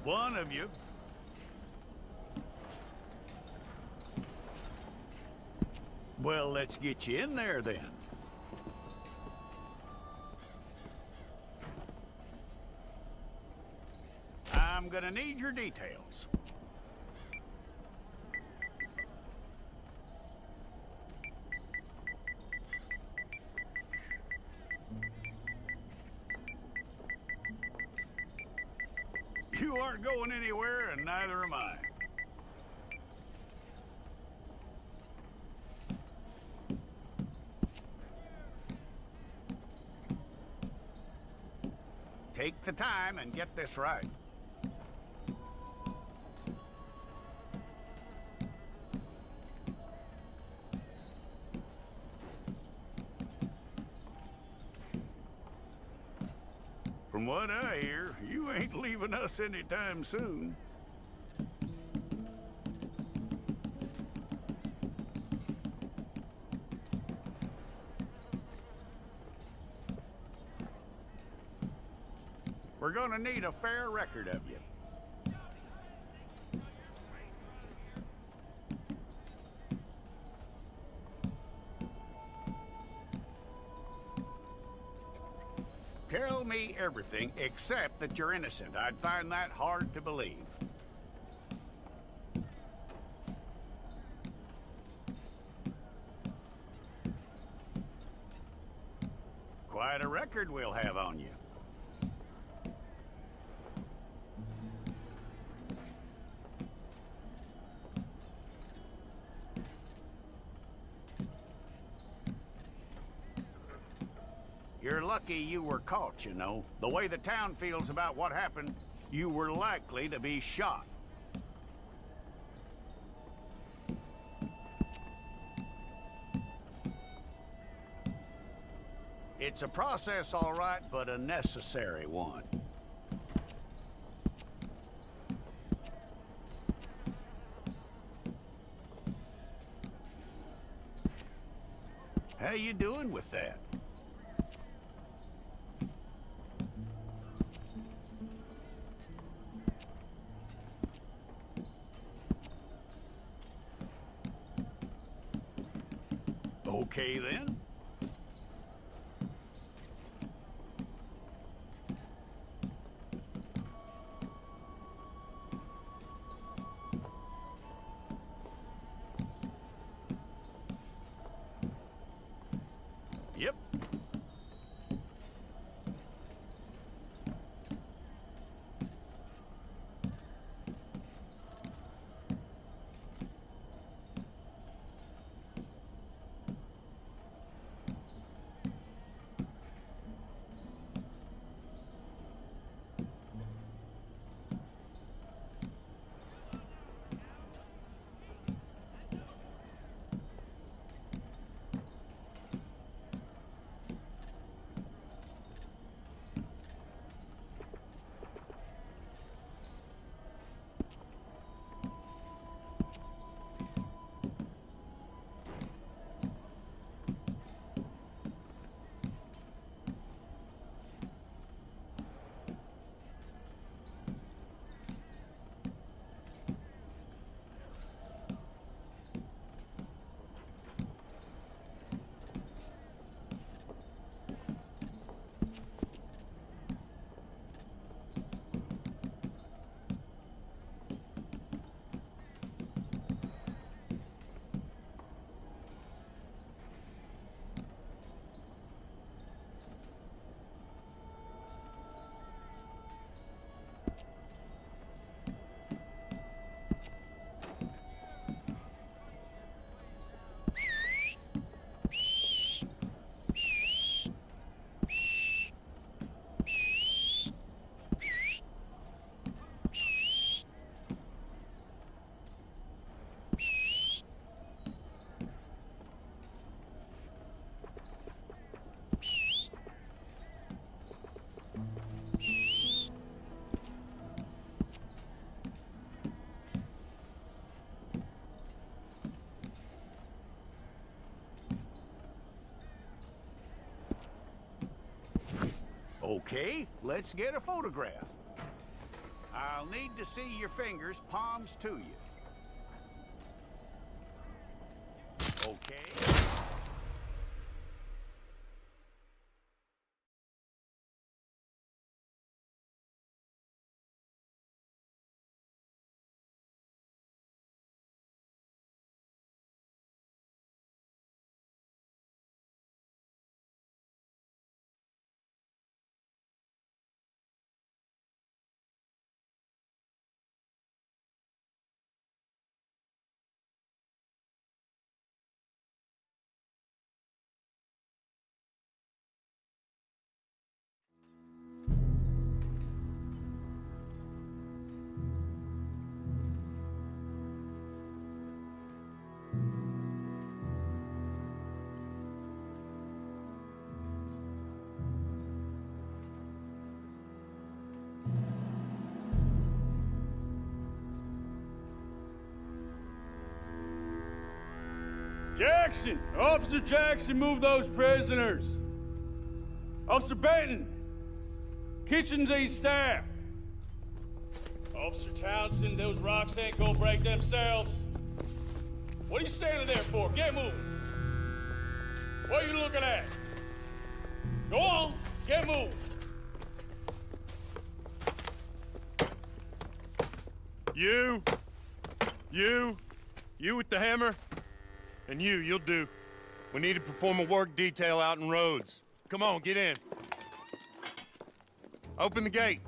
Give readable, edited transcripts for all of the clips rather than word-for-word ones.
One of you. Well, let's get you in there then. I'm gonna need your details. You aren't going anywhere, and neither am I. Take the time and get this right. From what I hear, you ain't leaving us anytime soon. We're gonna need a fair record of you. Tell me everything except that you're innocent. I'd find that hard to believe. Quite a record we'll have on you. You're lucky you were caught, you know. The way the town feels about what happened, you were likely to be shot. It's a process, all right, but a necessary one. How you doing with that? Okay, then. Yep. Okay, let's get a photograph. I'll need to see your fingers, palms to you. Okay. Jackson! Officer Jackson, move those prisoners! Officer Benton! Kitchens aid staff! Officer Townsend, those rocks ain't gonna break themselves. What are you standing there for? Get moving! What are you looking at? Go on, get moving! You with the hammer? And you'll do. We need to perform a work detail out in Rhodes. Come on, get in. Open the gate.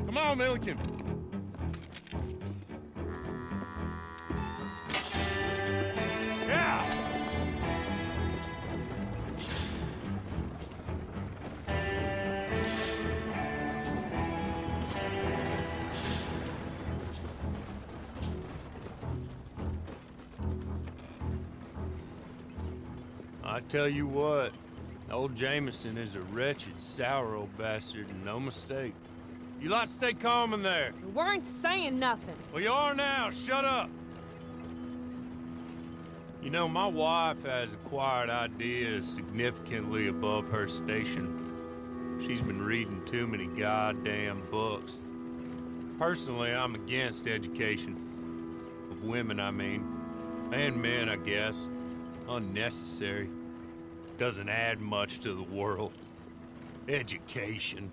Come on, Milliken. Yeah! I tell you what, old Jameson is a wretched, sour old bastard, and no mistake. You lot stay calm in there. We weren't saying nothing. Well, you are now. Shut up. You know, my wife has acquired ideas significantly above her station. She's been reading too many goddamn books. Personally, I'm against education. Of women, I mean. And men, I guess. Unnecessary. Doesn't add much to the world. Education.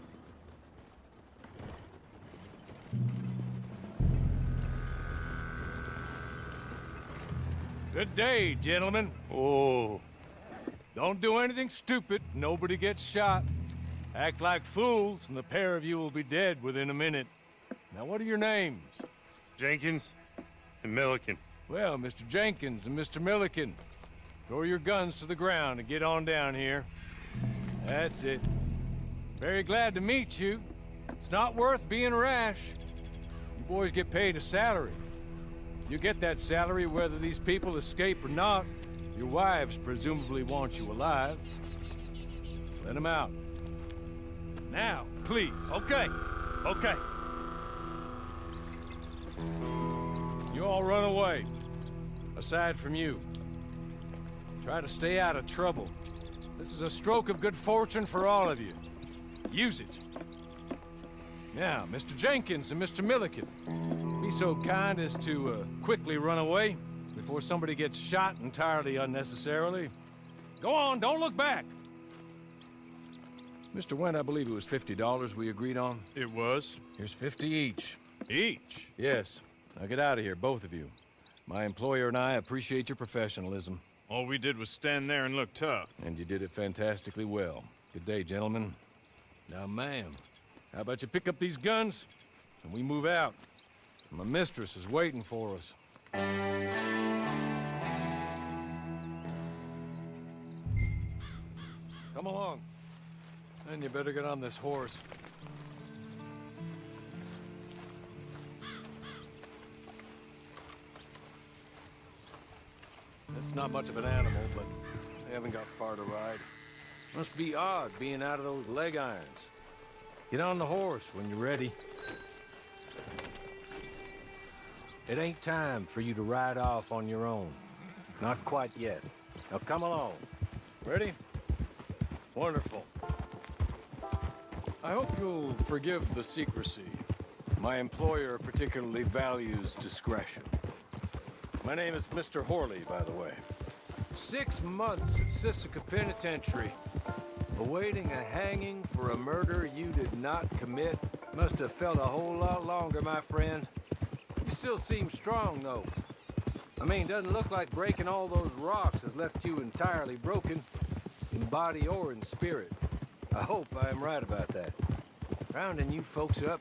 Good day, gentlemen. Oh. Don't do anything stupid. Nobody gets shot. Act like fools, and the pair of you will be dead within a minute. Now, what are your names? Jenkins and Milliken. Well, Mr. Jenkins and Mr. Milliken, throw your guns to the ground and get on down here. That's it. Very glad to meet you. It's not worth being rash. You boys get paid a salary. You get that salary whether these people escape or not. Your wives presumably want you alive. Let them out. Now, please. Okay. Okay. You all run away. Aside from you. Try to stay out of trouble. This is a stroke of good fortune for all of you. Use it. Now, Mr. Jenkins and Mr. Milliken, be so kind as to quickly run away before somebody gets shot entirely unnecessarily. Go on, don't look back. Mr. Wendt, I believe it was $50 we agreed on. It was. Here's 50 each. Each? Yes. Now get out of here, both of you. My employer and I appreciate your professionalism. All we did was stand there and look tough. And you did it fantastically well. Good day, gentlemen. Now, ma'am, how about you pick up these guns and we move out? My mistress is waiting for us. Come along. And you better get on this horse. It's not much of an animal, but they haven't got far to ride. Must be odd being out of those leg irons. Get on the horse when you're ready. It ain't time for you to ride off on your own. Not quite yet. Now come along. Ready? Wonderful. I hope you'll forgive the secrecy. My employer particularly values discretion. My name is Mr. Horley, by the way. 6 months at Sisika Penitentiary, awaiting a hanging for a murder you did not commit. Must have felt a whole lot longer, my friend. You still seem strong, though. I mean, doesn't look like breaking all those rocks has left you entirely broken, in body or in spirit. I hope I am right about that. Rounding you folks up,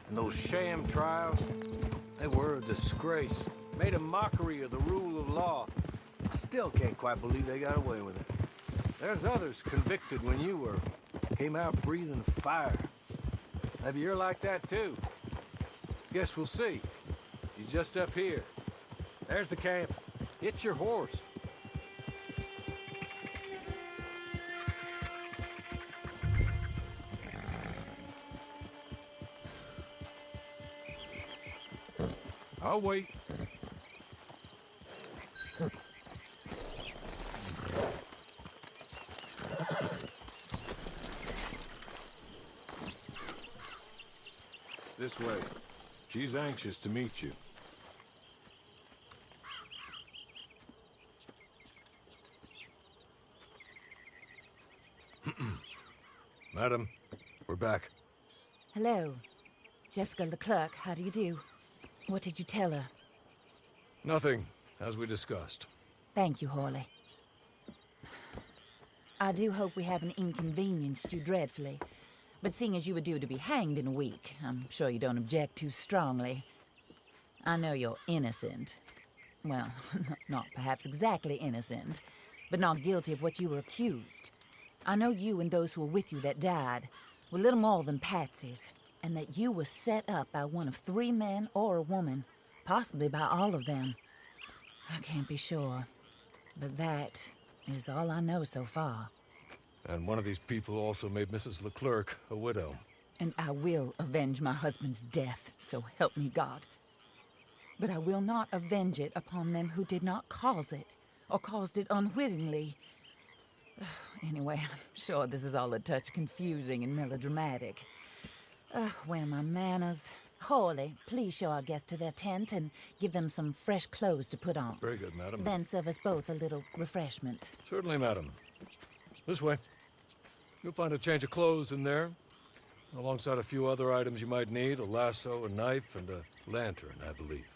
and those sham trials, they were a disgrace. Made a mockery of the rule of law. Still can't quite believe they got away with it. There's others convicted when you were. Came out breathing fire. Maybe you're like that too. Guess we'll see. He's just up here. There's the camp. Hit your horse. I'll wait. This way. She's anxious to meet you. Madam, we're back. Hello. Jessica Leclerc, how do you do? What did you tell her? Nothing, as we discussed. Thank you, Horley. I do hope we haven't inconvenienced you dreadfully. But seeing as you were due to be hanged in a week, I'm sure you don't object too strongly. I know you're innocent. Well, not perhaps exactly innocent, but not guilty of what you were accused. I know you and those who were with you that died were little more than patsies, and that you were set up by one of 3 men or a woman, possibly by all of them. I can't be sure, but that is all I know so far. And one of these people also made Mrs. Leclerc a widow. And I will avenge my husband's death, so help me God. But I will not avenge it upon them who did not cause it, or caused it unwittingly. Anyway, I'm sure this is all a touch confusing and melodramatic. Where are my manners? Horley, please show our guests to their tent and give them some fresh clothes to put on. Very good, madam. Then serve us both a little refreshment. Certainly, madam. This way. You'll find a change of clothes in there, alongside a few other items you might need, a lasso, a knife, and a lantern, I believe.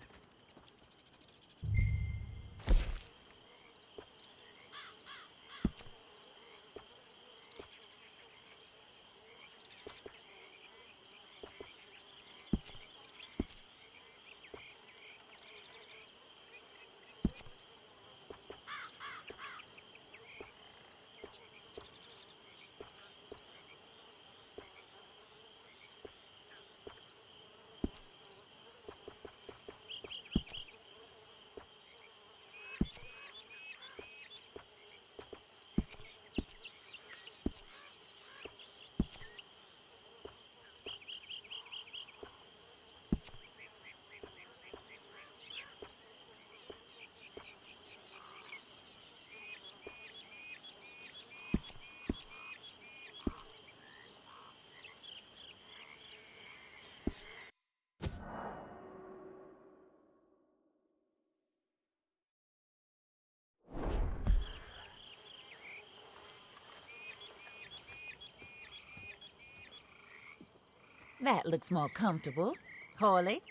That looks more comfortable. Horley,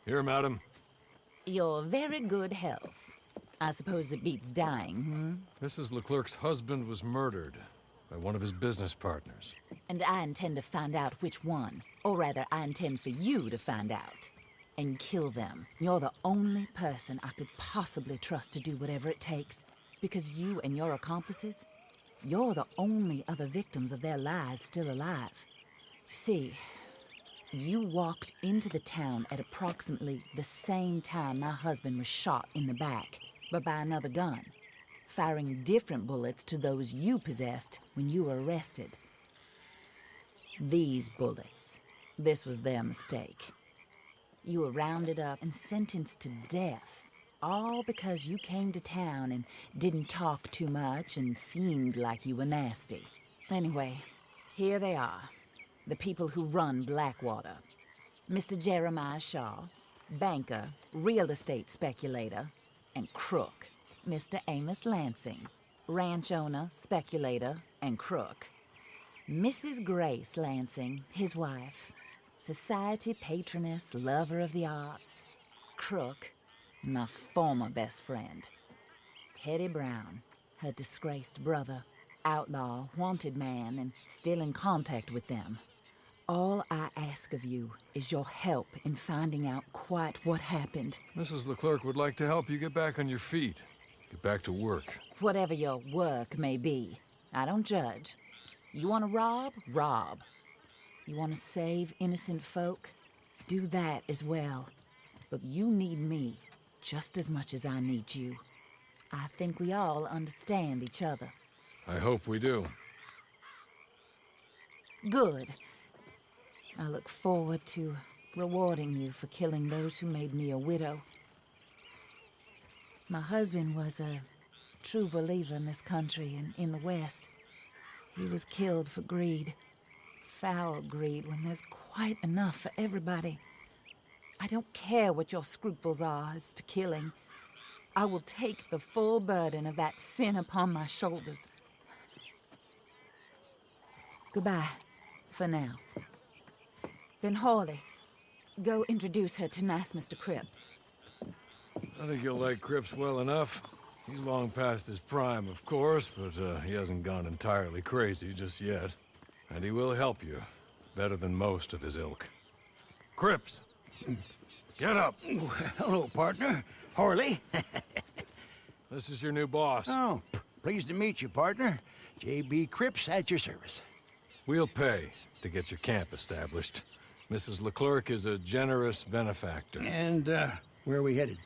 Here, madam. your very good health. I suppose it beats dying, Mrs. Leclerc's husband was murdered by one of his business partners. And I intend to find out which one. Or rather, I intend for you to find out. And kill them. You're the only person I could possibly trust to do whatever it takes. Because you and your accomplices, you're the only other victims of their lies still alive. You see, you walked into the town at approximately the same time my husband was shot in the back, but by another gun, firing different bullets to those you possessed when you were arrested. These bullets, this was their mistake. You were rounded up and sentenced to death, all because you came to town and didn't talk too much and seemed like you were nasty. Anyway, here they are. the people who run Blackwater. Mr. Jeremiah Shaw, banker, real estate speculator, and crook. Mr. Amos Lansing, ranch owner, speculator, and crook. Mrs. Grace Lansing, his wife, society patroness, lover of the arts, crook, and my former best friend. Teddy Brown, her disgraced brother, outlaw, wanted man, and still in contact with them. All I ask of you is your help in finding out quite what happened. Mrs. Leclerc would like to help you get back on your feet. Get back to work. Whatever your work may be, I don't judge. You want to rob? Rob. You want to save innocent folk? Do that as well. But you need me just as much as I need you. I think we all understand each other. I hope we do. Good. I look forward to rewarding you for killing those who made me a widow. My husband was a true believer in this country and in the West. He was killed for greed. Foul greed when there's quite enough for everybody. I don't care what your scruples are as to killing. I will take the full burden of that sin upon my shoulders. Goodbye, for now. Then Hawley, go introduce her to nice Mr. Cripps. I think you'll like Cripps well enough. He's long past his prime, of course, but he hasn't gone entirely crazy just yet. And he will help you, better than most of his ilk. Cripps! Get up! Hello, partner. Harley. This is your new boss. Oh, pleased to meet you, partner. J.B. Cripps at your service. We'll pay to get your camp established. Mrs. Leclerc is a generous benefactor. And, where are we headed?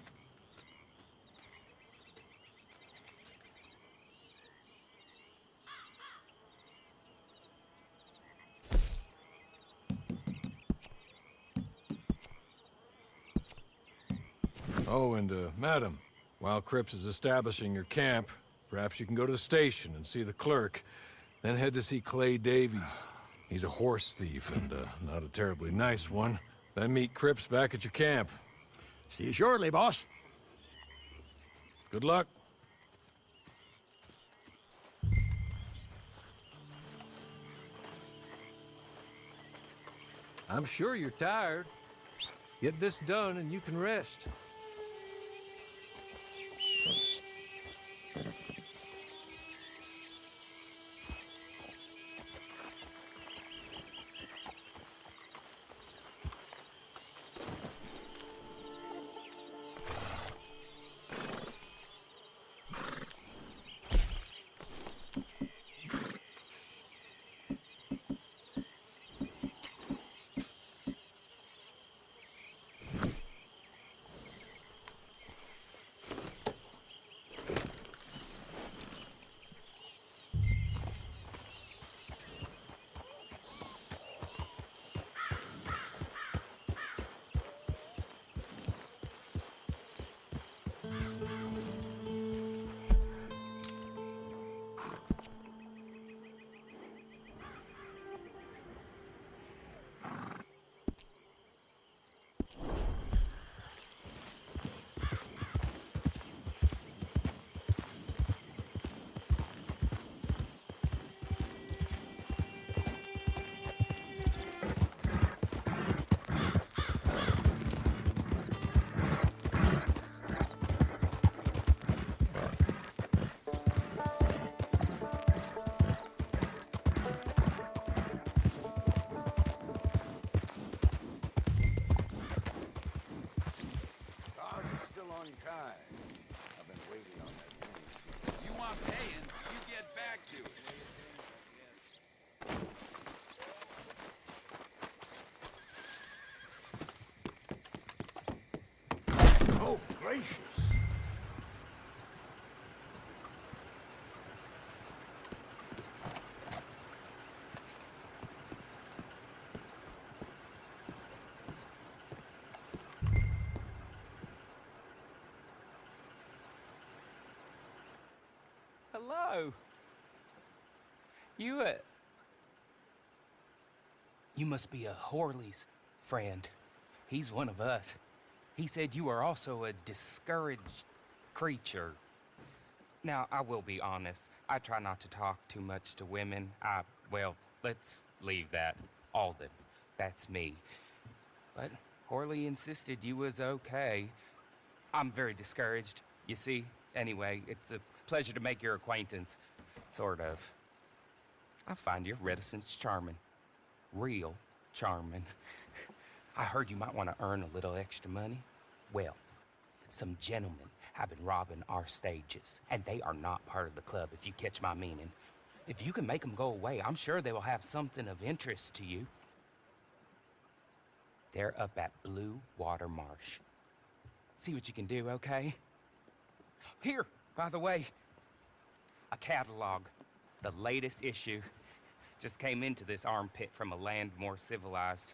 Oh, and, madam, while Cripps is establishing your camp, perhaps you can go to the station and see the clerk, then head to see Clay Davies. He's a horse thief, and, not a terribly nice one. Then meet Cripps back at your camp. See you shortly, boss. Good luck. I'm sure you're tired. Get this done and you can rest. Oh, gracious. Hello. You, You must be a Horley's friend. He's one of us. He said you are also a discouraged creature. Now, I will be honest. I try not to talk too much to women. Well, let's leave that. Alden, that's me. But Horley insisted you was okay. I'm very discouraged, you see. Anyway, it's a pleasure to make your acquaintance. Sort of. I find your reticence charming. Real charming. I heard you might want to earn a little extra money. Well, some gentlemen have been robbing our stages, and they are not part of the club, if you catch my meaning. If you can make them go away, I'm sure they will have something of interest to you. They're up at Blue Water Marsh. See what you can do, okay? Here, by the way, a catalog. The latest issue. Just came into this armpit from a land more civilized.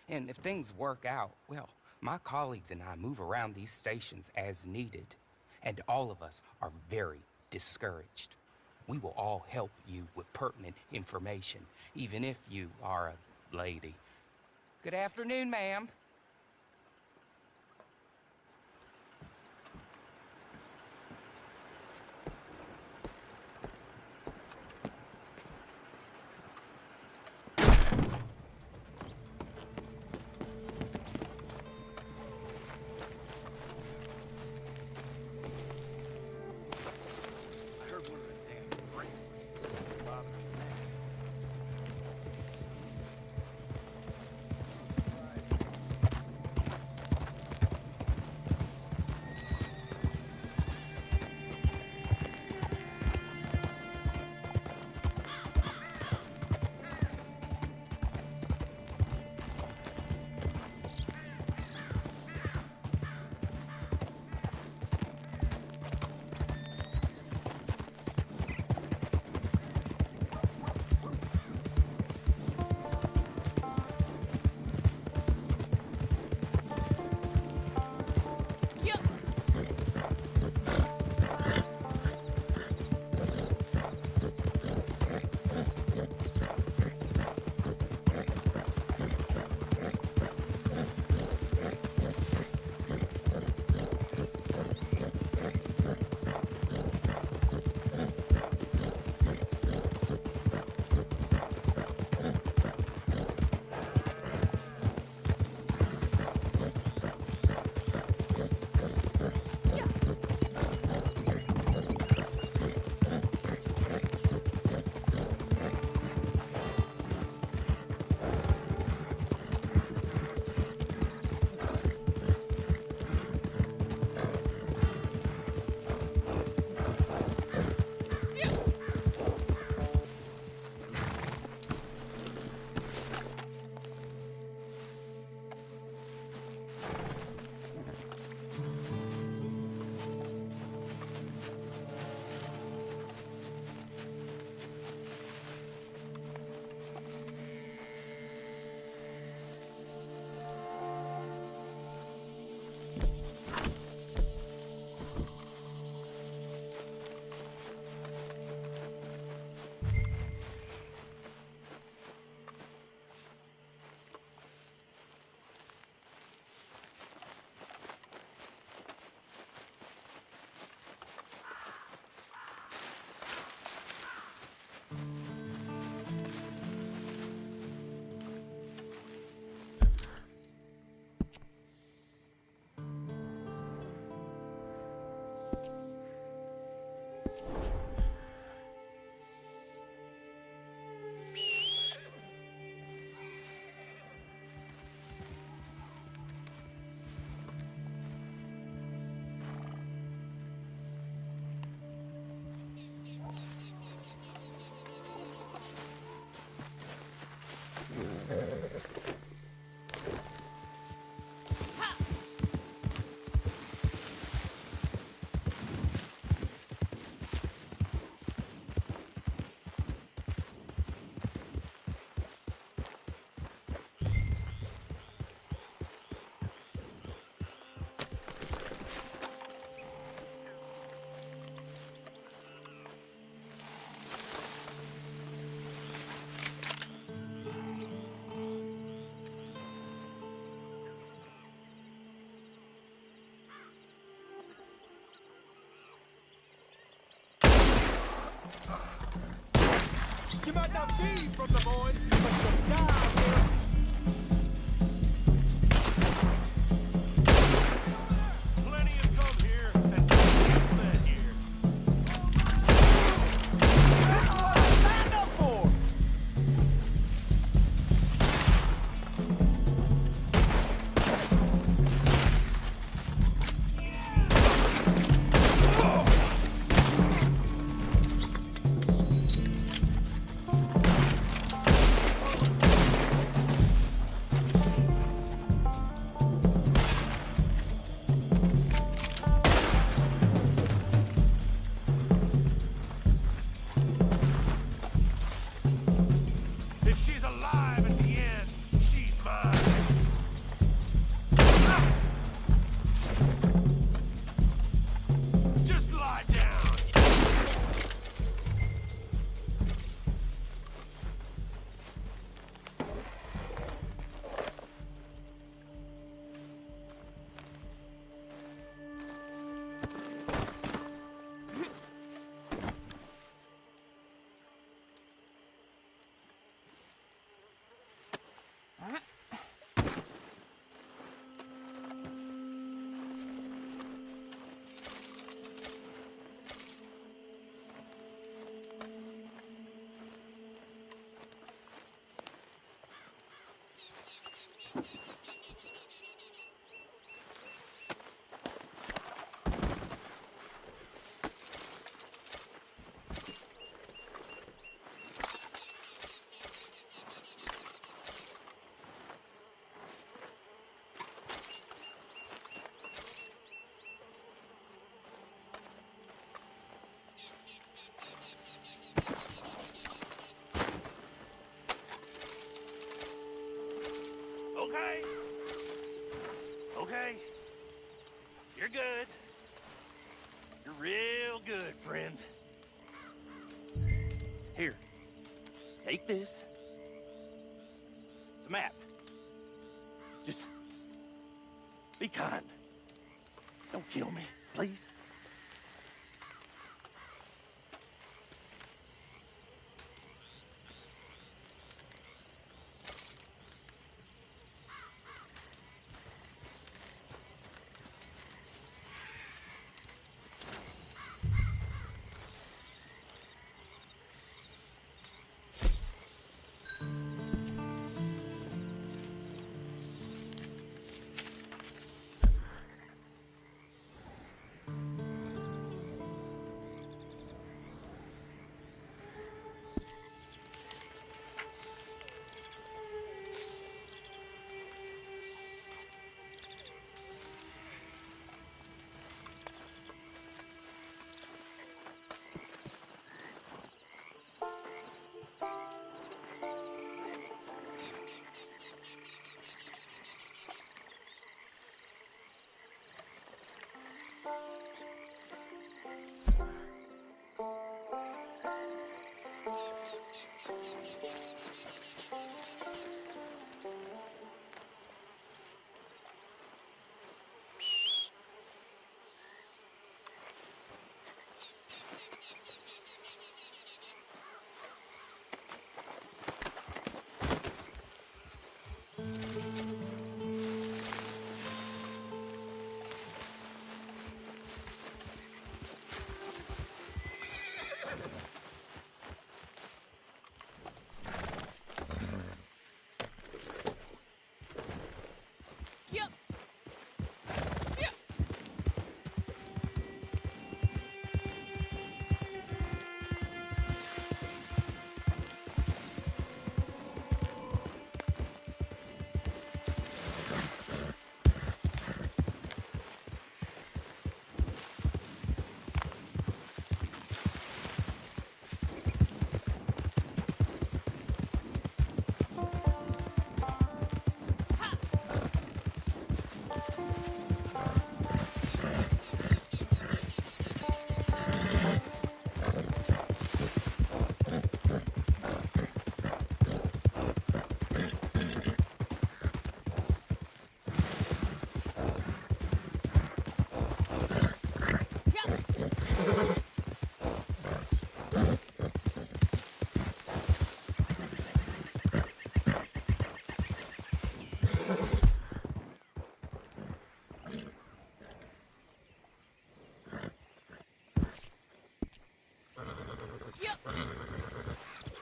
And if things work out, well, my colleagues and I move around these stations as needed. And all of us are very discouraged. We will all help you with pertinent information, even if you are a lady. Good afternoon, ma'am. You might not be from the boys, but you'll die here. Plenty have come here and fled here. This is what I signed up for! If she's alive at the end, she's mine. Just lie down. Okay. Okay. You're good. You're real good, friend. Here. Take this. It's a map. Just be kind. Don't kill me, please.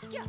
Yeah.